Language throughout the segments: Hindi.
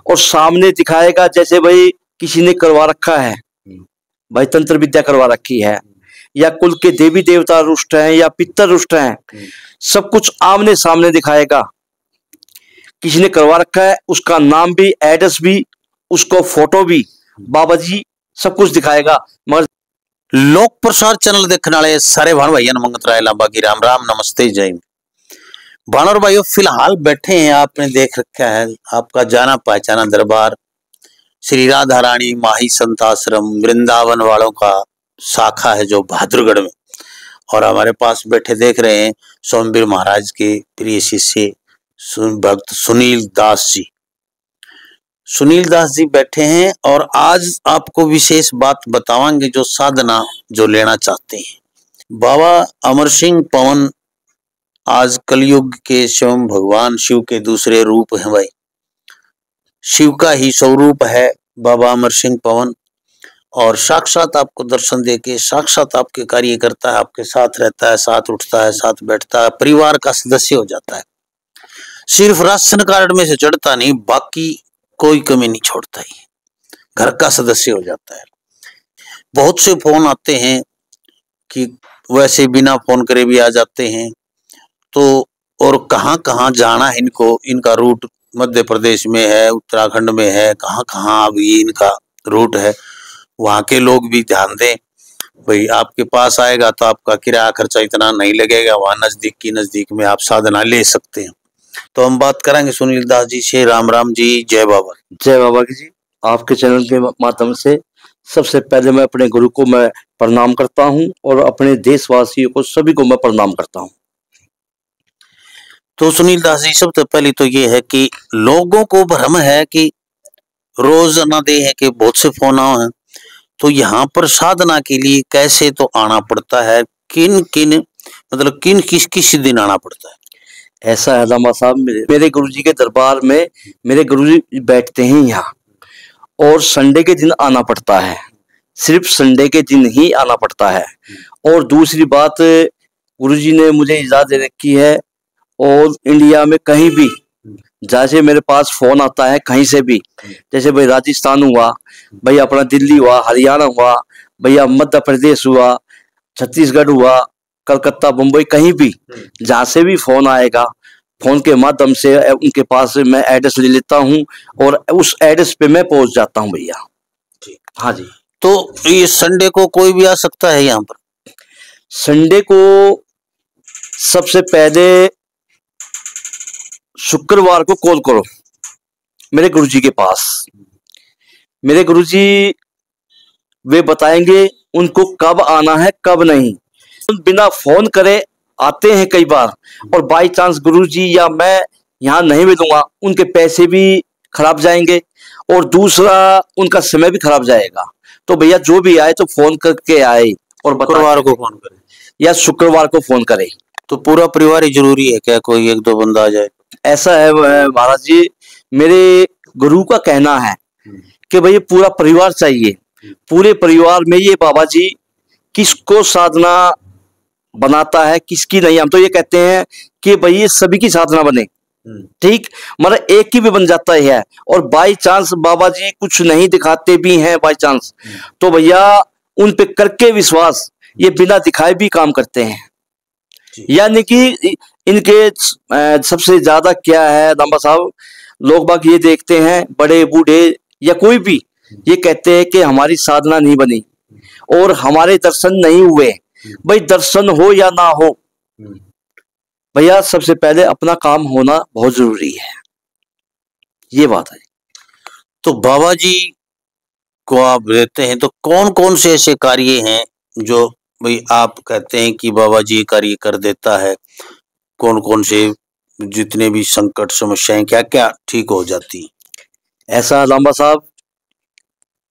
और सामने दिखाएगा जैसे भाई किसी ने करवा रखा है, भाई तंत्र विद्या करवा रखी है, या कुल के देवी देवता रुष्ट हैं या पितर रुष्ट हैं, सब कुछ आमने सामने दिखाएगा। किसी ने करवा रखा है उसका नाम भी, एड्रेस भी, उसको फोटो भी, बाबा जी सब कुछ दिखाएगा। मगर लोक प्रसार चैनल देखने वाले सारे भाण भाइयों ने मंगत राय लांबा की राम राम नमस्ते जय हिंद। भाणों भाइयों फिलहाल बैठे हैं, आपने देख रखा है आपका जाना पहचाना दरबार श्री राधा रानी माही संत आश्रम वृंदावन वालों का शाखा है जो बहादुरगढ़ में, और हमारे पास बैठे देख रहे हैं सोमवीर महाराज के प्रिय शिष्य भक्त सुनील दास जी। सुनील दास जी बैठे हैं और आज आपको विशेष बात बतावांगे जो साधना जो लेना चाहते हैं। बाबा अमर सिंह पवन आज कलयुग के स्वयं भगवान शिव के दूसरे रूप हैं भाई, शिव का ही स्वरूप है बाबा अमर सिंह पवन, और साक्षात आपको दर्शन देके साक्षात आपके कार्य करता है, आपके साथ रहता है, साथ उठता है, साथ बैठता है, परिवार का सदस्य हो जाता है। सिर्फ राशन कार्ड में से चढ़ता नहीं, बाकी कोई कमी नहीं छोड़ता ही, घर का सदस्य हो जाता है। बहुत से फोन आते हैं कि वैसे बिना फोन करे भी आ जाते हैं, तो और कहाँ कहाँ जाना है इनको, इनका रूट मध्य प्रदेश में है, उत्तराखंड में है, कहाँ कहाँ अब ये इनका रूट है, वहाँ के लोग भी ध्यान दें भाई। आपके पास आएगा तो आपका किराया खर्चा इतना नहीं लगेगा, वहाँ नजदीक की नजदीक में आप साधना ले सकते हैं। तो हम बात करेंगे सुनील दास जी से। राम राम जी, जय बाबा। जय बाबा की जी। आपके चैनल के माध्यम से सबसे पहले मैं अपने गुरु को मैं प्रणाम करता हूं और अपने देशवासियों को सभी को मैं प्रणाम करता हूं। तो सुनील दास जी सबसे पहले तो ये है कि लोगों को भ्रम है कि रोज ना दे है कि बहुत से फोन आए हैं, तो यहाँ पर साधना के लिए कैसे तो आना पड़ता है, किन किन मतलब किन किस दिन आना पड़ता है? ऐसा है लामा साहब, मेरे गुरुजी के दरबार में मेरे गुरुजी बैठते हैं यहाँ, और संडे के दिन आना पड़ता है, सिर्फ संडे के दिन ही आना पड़ता है। और दूसरी बात, गुरुजी ने मुझे इजाजत दे रखी है और इंडिया में कहीं भी जैसे मेरे पास फोन आता है कहीं से भी, जैसे भाई राजस्थान हुआ, भाई अपना दिल्ली हुआ, हरियाणा हुआ, भैया मध्य प्रदेश हुआ, छत्तीसगढ़ हुआ, कलकत्ता, मुंबई, कहीं भी जहां से भी फोन आएगा, फोन के माध्यम से उनके पास से मैं एड्रेस ले लेता हूं और उस एड्रेस पे मैं पहुंच जाता हूं भैया। हाँ जी। तो ये संडे को कोई भी आ सकता है यहाँ पर? संडे को सबसे पहले शुक्रवार को कॉल करो मेरे गुरुजी के पास। मेरे गुरुजी वे बताएंगे उनको कब आना है कब नहीं। बिना फोन करे आते हैं कई बार, और बाई चांस गुरुजी या मैं यहाँ नहीं मिलूंगा, उनके पैसे भी खराब जाएंगे और दूसरा उनका समय भी खराब जाएगा। तो भैया जो भी आए तो फोन करके आए और शुक्रवार को फोन करे या शुक्रवार को फोन करे। तो पूरा परिवार ही जरूरी है क्या, कोई एक दो बंदा आ जाए? ऐसा है महाराज जी, मेरे गुरु का कहना है कि भाई पूरा परिवार चाहिए। पूरे परिवार में ये बाबा जी किसको साधना बनाता है किसकी नहीं, हम तो ये कहते हैं कि भाई ये सभी की साधना बने, ठीक, मतलब एक की भी बन जाता है। और बाई चांस बाबा जी कुछ नहीं दिखाते भी हैं बाई चांस, तो भैया उन पे करके विश्वास, ये बिना दिखाए भी काम करते हैं। यानी कि इनके सबसे ज्यादा क्या है लांबा साहब, लोग बाग ये देखते हैं, बड़े बूढ़े या कोई भी ये कहते हैं कि हमारी साधना नहीं बनी और हमारे दर्शन नहीं हुए। भाई दर्शन हो या ना हो भैया, सबसे पहले अपना काम होना बहुत जरूरी है, ये बात है। तो बाबा जी को आप देते हैं तो कौन कौन से ऐसे कार्य हैं जो भाई आप कहते हैं कि बाबा जी कार्य कर देता है? कौन कौन से जितने भी संकट समस्याएं क्या क्या ठीक हो जाती? ऐसा लांबा साहब,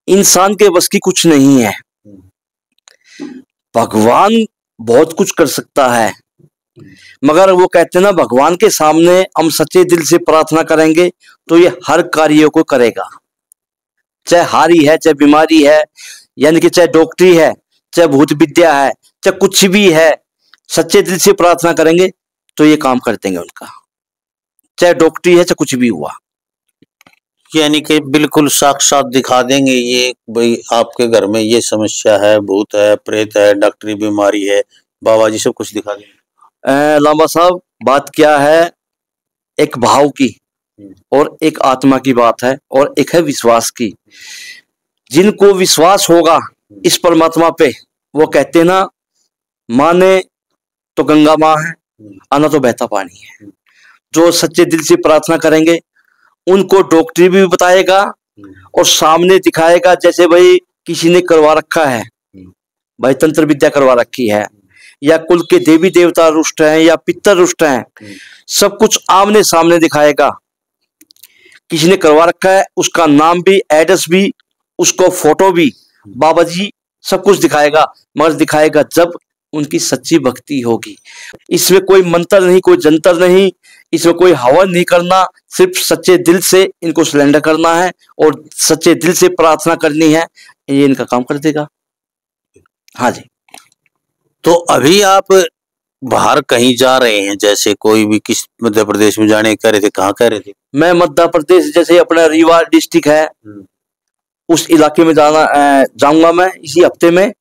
इंसान के बस की कुछ नहीं है, भगवान बहुत कुछ कर सकता है, मगर वो कहते हैं ना, भगवान के सामने हम सच्चे दिल से प्रार्थना करेंगे तो ये हर कार्य को करेगा। चाहे हारी है, चाहे बीमारी है, यानी कि चाहे डॉक्टरी है, चाहे भूत विद्या है, चाहे कुछ भी है, सच्चे दिल से प्रार्थना करेंगे तो ये काम कर देंगे उनका, चाहे डॉक्टरी है चाहे कुछ भी हुआ। यानी कि बिल्कुल साक्षात दिखा देंगे ये भाई आपके घर में ये समस्या है, भूत है, प्रेत है, डॉक्टरी बीमारी है, बाबा जी सब कुछ दिखा देंगे। लांबा साहब, बात क्या है, एक भाव की और एक आत्मा की बात है, और एक है विश्वास की। जिनको विश्वास होगा इस परमात्मा पे, वो कहते ना, माने तो गंगा माँ है, आना तो बहता पानी है। जो सच्चे दिल से प्रार्थना करेंगे उनको डॉक्टरी भी बताएगा और सामने दिखाएगा, जैसे भाई किसी ने करवा रखा है, भाई तंत्र विद्या करवा रखी है, या कुल के देवी देवता रुष्ट हैं या पितर रुष्ट हैं, सब कुछ आमने सामने दिखाएगा। किसी ने करवा रखा है उसका नाम भी, एड्रेस भी, उसको फोटो भी, बाबा जी सब कुछ दिखाएगा, मगर दिखाएगा जब उनकी सच्ची भक्ति होगी। इसमें कोई मंत्र नहीं, कोई जंतर नहीं, इसमें कोई हवन नहीं करना, सिर्फ सच्चे दिल से इनको सिलेंडर करना है और सच्चे दिल से प्रार्थना करनी है, ये इनका काम कर देगा। हाँ जी। तो अभी आप बाहर कहीं जा रहे हैं, जैसे कोई भी किस मध्य प्रदेश में जाने कह रहे थे, कहाँ कह रहे थे? मैं मध्य प्रदेश, जैसे अपना रीवा डिस्ट्रिक्ट है, उस इलाके में जाऊंगा मैं इसी हफ्ते में।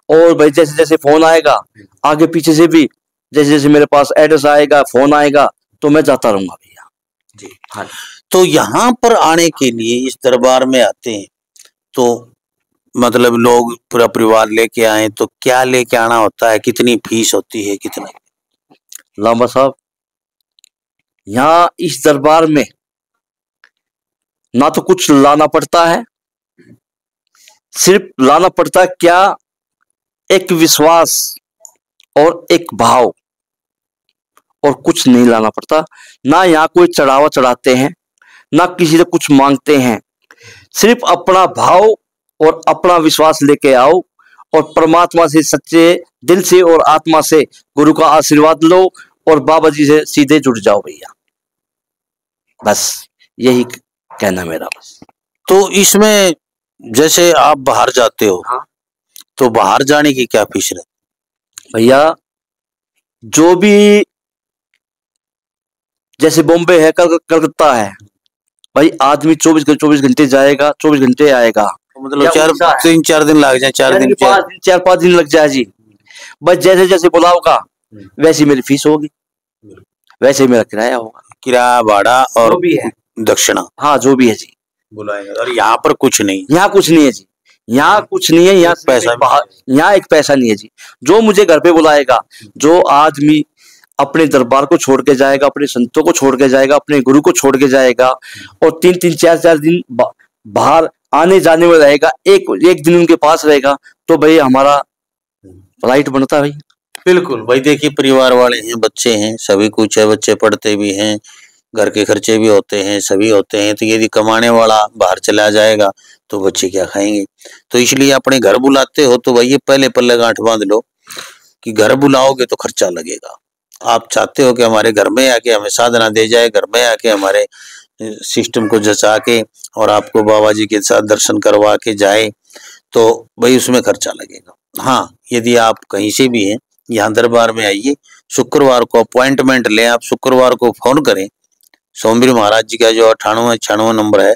और भाई जैसे जैसे फोन आएगा आगे पीछे से भी, जैसे जैसे मेरे पास एड्रेस आएगा, फोन आएगा, तो मैं जाता रहूंगा भैया जी। हाँ। तो यहाँ पर आने के लिए, इस दरबार में आते हैं तो मतलब लोग पूरा परिवार लेके आए तो क्या लेके आना होता है, कितनी फीस होती है, कितना? लांबा साहब, यहाँ इस दरबार में ना तो कुछ लाना पड़ता है, सिर्फ लाना पड़ता है क्या, एक विश्वास और एक भाव, और कुछ नहीं लाना पड़ता। ना यहाँ कोई चढ़ावा चढ़ाते हैं, ना किसी से कुछ मांगते हैं, सिर्फ अपना भाव और अपना विश्वास लेके आओ और परमात्मा से सच्चे दिल से और आत्मा से गुरु का आशीर्वाद लो और बाबा जी से सीधे जुड़ जाओ भैया, बस यही कहना मेरा। बस तो इसमें जैसे आप बाहर जाते हो, हाँ, तो बाहर जाने की क्या फीस है भैया? जो भी, जैसे बॉम्बे है, कलकत्ता है, भाई आदमी 24 घंटे जाएगा, 24 घंटे आएगा, मतलब 3-4 दिन लग जाए, 4-5 दिन लग जाए जी। बस जैसे जैसे बुलाओगा वैसी मेरी फीस होगी, वैसे मेरा किराया होगा, किराया भाड़ा और भी है दक्षिणा। हाँ, जो भी है जी, बुलाएंगे। और यहाँ पर कुछ नहीं, यहाँ कुछ नहीं है जी, यहाँ कुछ नहीं है, यहाँ पैसा बाहर, यहाँ एक पैसा नहीं है जी। जो मुझे घर पे बुलाएगा, जो आदमी अपने दरबार को छोड़ के जाएगा, अपने संतों को छोड़ के जाएगा, अपने गुरु को छोड़ के जाएगा और 3-3 4-4 दिन बाहर आने जाने में रहेगा, एक दिन उनके पास रहेगा, तो भाई हमारा राइट बनता है भाई। बिल्कुल भाई, देखिए परिवार वाले हैं, बच्चे हैं, सभी कुछ है, बच्चे पढ़ते भी हैं, घर के खर्चे भी होते हैं, सभी होते हैं। तो यदि कमाने वाला बाहर चला जाएगा तो बच्चे क्या खाएंगे? तो इसलिए अपने घर बुलाते हो तो भाई ये पहले पल्ले गांठ बांध लो कि घर बुलाओगे तो खर्चा लगेगा। आप चाहते हो कि हमारे घर में आके हमें साधना दे जाए, घर में आके हमारे सिस्टम को जचा के और आपको बाबा जी के साथ दर्शन करवा के जाए, तो भाई उसमें खर्चा लगेगा। हाँ, यदि आप कहीं से भी हैं, यहाँ दरबार में आइए, शुक्रवार को अपॉइंटमेंट लें। आप शुक्रवार को फोन करें, सोमवीर महाराज जी का जो 9896 नंबर है,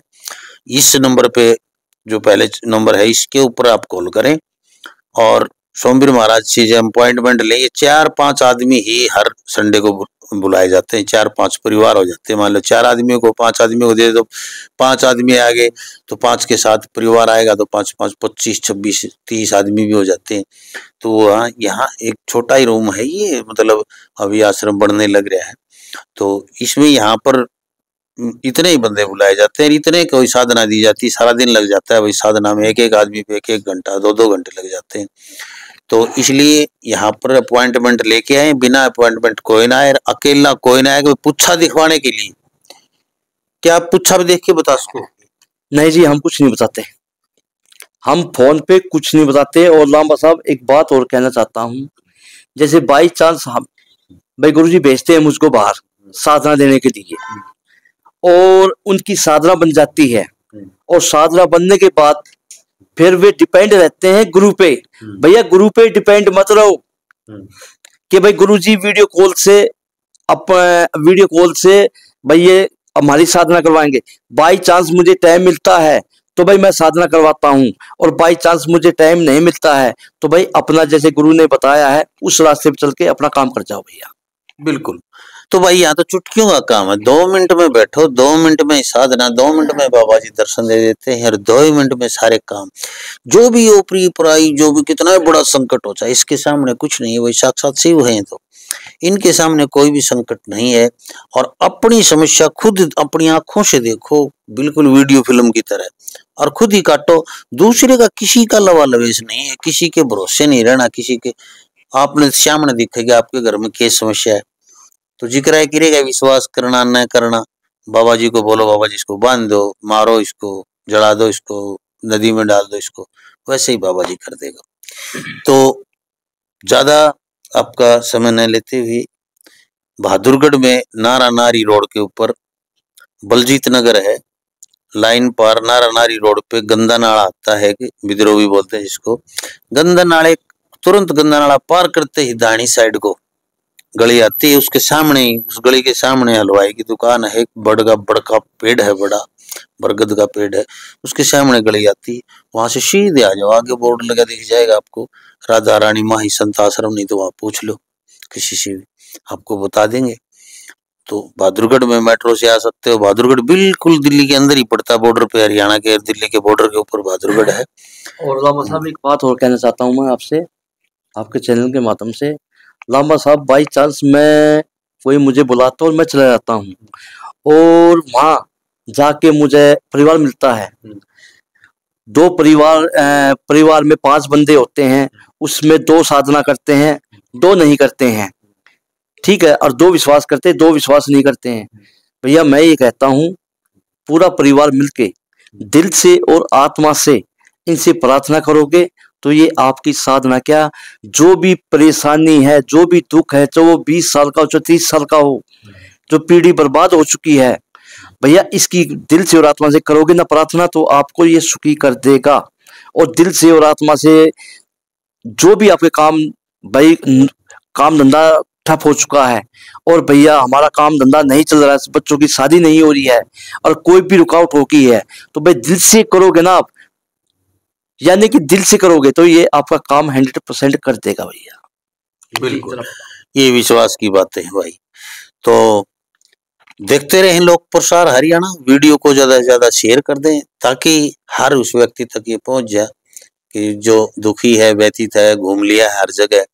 इस नंबर पे, जो पहले नंबर है इसके ऊपर आप कॉल करें और सोमवीर महाराज से जब अपॉइंटमेंट लेंगे, 4-5 आदमी ही हर संडे को बुलाए जाते हैं, 4-5 परिवार हो जाते हैं। मान लो 4 आदमियों को, 5 आदमियों को दे दो, 5 आदमी आ गए तो 5 के साथ परिवार आएगा तो 5-5 25 26 30 आदमी भी हो जाते हैं। तो यहाँ एक छोटा ही रूम है ये, मतलब अभी आश्रम बढ़ने लग रहा है, तो इसमें यहाँ पर इतने ही बंदे बुलाए जाते हैं, इतने कोई साधना दी जाती है, सारा दिन लग जाता है भाई साधना में, एक आदमी पे 1 घंटा 2 घंटे लग जाते हैं। तो इसलिए यहाँ पर अपॉइंटमेंट लेके आए, बिना अपॉइंटमेंट कोई ना आए, अकेला कोई ना आए, कोई पुच्छा दिखवाने के लिए। क्या आप पुच्छा भी देख के बता सको? नहीं जी, हम कुछ नहीं बताते, हम फोन पे कुछ नहीं बताते। और लांबा साहब एक बात और कहना चाहता हूँ, जैसे बाई चांस हम भाई गुरुजी भेजते हैं मुझको बाहर साधना देने के लिए, और उनकी साधना बन जाती है, और साधना बनने के बाद फिर वे डिपेंड रहते हैं गुरु पे। भैया गुरु पे डिपेंड मत रहो कि भाई गुरुजी वीडियो कॉल से भाई ये हमारी साधना करवाएंगे। बाई चांस मुझे टाइम मिलता है तो भाई मैं साधना करवाता हूँ, और बाई चांस मुझे टाइम नहीं मिलता है तो भाई अपना जैसे गुरु ने बताया है उस रास्ते पे चल के अपना काम कर जाओ भैया। बिल्कुल। तो भाई यहाँ तो चुटकियों का काम है, 2 मिनट में बैठो, 2 मिनट में साधना, 2 मिनट में बाबा जी दर्शन दे देते हैं, और 2 ही मिनट में सारे काम। जो भी ओपरी पराई, जो भी कितना बड़ा संकट हो जाए, इसके सामने कुछ नहीं है, वही साक्षात शिव है। तो इनके सामने कोई भी संकट नहीं है। और अपनी समस्या खुद अपनी आंखों से देखो, बिल्कुल वीडियो फिल्म की तरह, और खुद ही काटो। दूसरे का किसी का लवालवेश नहीं है, किसी के भरोसे नहीं रहना, किसी के आपने सामने दिखेगा आपके घर में क्या समस्या है तो जिक्र है करेगा, विश्वास करना न करना। बाबा जी को बोलो, बाबा जी इसको बांध दो, मारो इसको, जला दो इसको, नदी में डाल दो इसको, वैसे ही बाबा जी कर देगा। तो ज्यादा आपका समय न लेते हुए, बहादुरगढ़ में नारा नारी रोड के ऊपर बलजीत नगर है, लाइन पार नारा नारी रोड पे गंदा नाला आता है, विद्रोही बोलते हैं जिसको। गंदा नाले, तुरंत गंदा नाला पार करते ही दाहिनी साइड को गली आती है, उसके सामने ही, उस गली के सामने हलवाई की दुकान है, बड़का पेड़ है, बड़ा बरगद का पेड़ है, उसके सामने गली आती है। वहां से सीधे आ जाओ, आगे बोर्ड लगा दिख जाएगा आपको, राधा रानी माही संत आश्रम, नहीं तो वहां पूछ लो किसी से भी, आपको बता देंगे। तो बहादुरगढ़ में मेट्रो से आ सकते हो। बहादुरगढ़ बिल्कुल दिल्ली के अंदर ही पड़ता, बॉर्डर पे, हरियाणा के दिल्ली के बॉर्डर के ऊपर बहादुरगढ़ है। और लामा साहब एक बात और कहना चाहता हूँ मैं आपसे, आपके चैनल के माध्यम से। लामा साहब बाई चांस मैं, कोई मुझे बुलाता और मैं चला जाता हूँ, और वहाँ जाके मुझे परिवार मिलता है। 2 परिवार में 5 बंदे होते हैं, उसमें 2 साधना करते हैं, 2 नहीं करते हैं, ठीक है, और 2 विश्वास करते हैं, 2 विश्वास नहीं करते हैं। भैया मैं ये कहता हूँ, पूरा परिवार मिलके दिल से और आत्मा से इनसे प्रार्थना करोगे तो ये आपकी साधना क्या, जो भी परेशानी है, जो भी दुख है, चाहे वो 20 साल का हो, चाहे 30 साल का हो, जो पीढ़ी बर्बाद हो चुकी है, भैया इसकी दिल से और आत्मा से करोगे ना प्रार्थना, तो आपको ये सुखी कर देगा। और दिल से और आत्मा से जो भी आपके काम, भाई काम धंधा ठप हो चुका है, और भैया हमारा काम धंधा नहीं चल रहा है, बच्चों की शादी नहीं हो रही है, और कोई भी रुकावट होगी है, तो भाई दिल से करोगे ना आप, यानी कि दिल से करोगे तो ये आपका काम 100% कर देगा भैया। बिल्कुल, ये विश्वास की बातें हैं भाई। तो देखते रहें लोक प्रसार हरियाणा, वीडियो को ज्यादा से ज्यादा शेयर कर दें, ताकि हर उस व्यक्ति तक ये पहुंच जाए कि जो दुखी है, व्यतीत है, घूम लिया है हर जगह,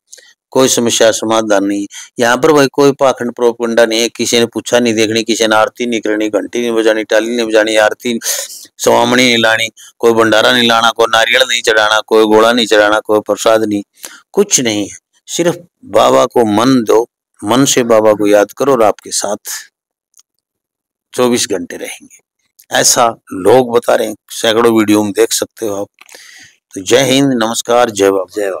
कोई समस्या समाधान नहीं। यहाँ पर भाई कोई पाखंड प्रोपगंडा नहीं है, किसी ने पूछा नहीं देखनी, किसी ने आरती नहीं करनी, घंटी नहीं बजानी, टाली नहीं बजानी, आरती सवामणी नहीं लानी, कोई भंडारा नहीं लाना, कोई नारियल नहीं चढ़ाना, कोई घोड़ा नहीं चढ़ाना, कोई प्रसाद नहीं, कुछ नहीं है। सिर्फ बाबा को मन दो, मन से बाबा को याद करो, और आपके साथ 24 घंटे रहेंगे, ऐसा लोग बता रहे हैं। सैकड़ों वीडियो में देख सकते हो आप। तो जय हिंद, नमस्कार, जय बाबा। जय बाबा।